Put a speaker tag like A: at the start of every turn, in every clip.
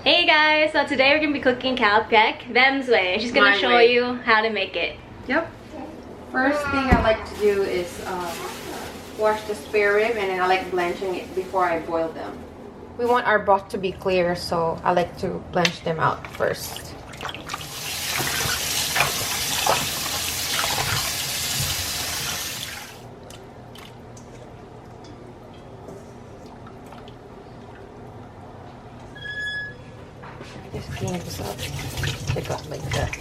A: Hey guys, so today we're gonna be cooking Khao piek, Vem's way. She's gonna show you how to make it.
B: Yep. First thing I like to do is wash the spare rib, and then I like blanching it before I boil them. We want our broth to be clear, so I like to blanch them out first. Just clean this up. Pick up like that.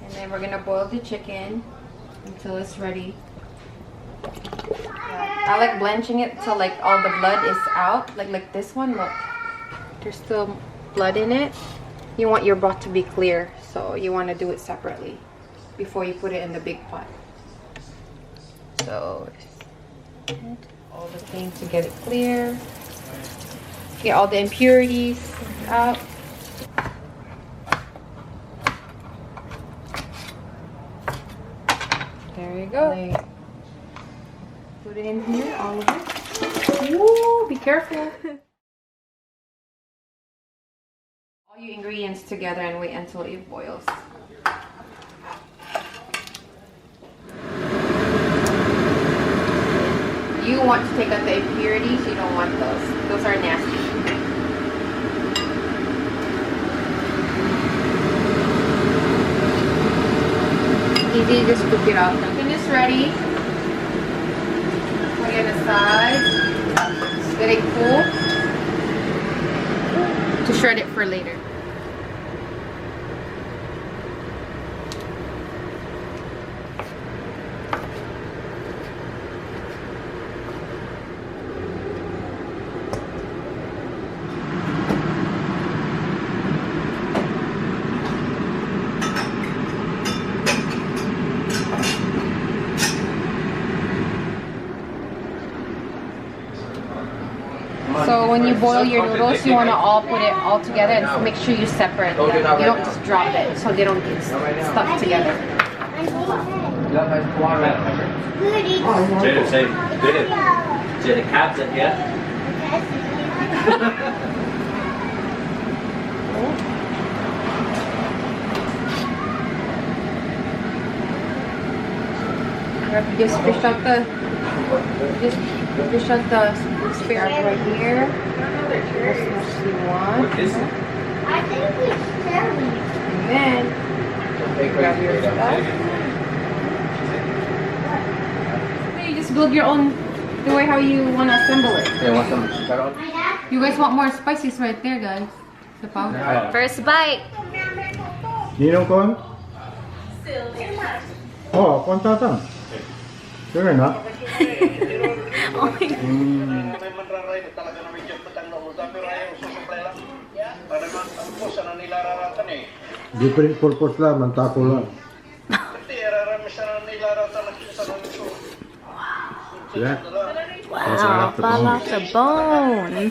B: And then we're gonna boil the chicken until it's ready. I like blanching it till like all the blood is out. Like this one, look. There's still blood in it. You want your broth to be clear, so you want to do it separately before you put it in the big pot. So all the things to get it clear. Get all the impurities out. There you go. Put it in here, all of it. Woo, be careful. All your ingredients together and wait until it boils. You want to take out the impurities, you don't want those. Those are nasty. Easy, just cook it out. Chicken is ready. Put it aside. Let it cool. To shred it for later. So when you boil your noodles, you want to all put it all together and make sure you separate them. You don't just drop it so they don't get stuck together. Just fish out the spare right here. As much as you want.
C: I think we should.
B: And then grab your stuff. You just build your own the way how you want to assemble it. You guys want more spices right there, guys. The powder.
A: First bite.
D: Ninong kon? Oh, kontatan. Sure na.
A: Oh my God.
D: Different purpose lang, mantako lang. Yeah.
A: Wow, fall off the bone.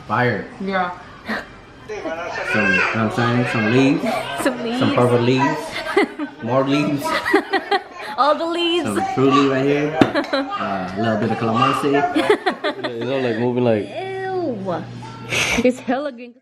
E: Fire.
B: Yeah.
E: Some leaves.
A: Some leaves.
E: Some purple leaves. More leaves.
A: All the leaves.
E: Some fruity right here. A little bit of calamansi.
F: You know, like moving like.
A: Ew. It's hella green.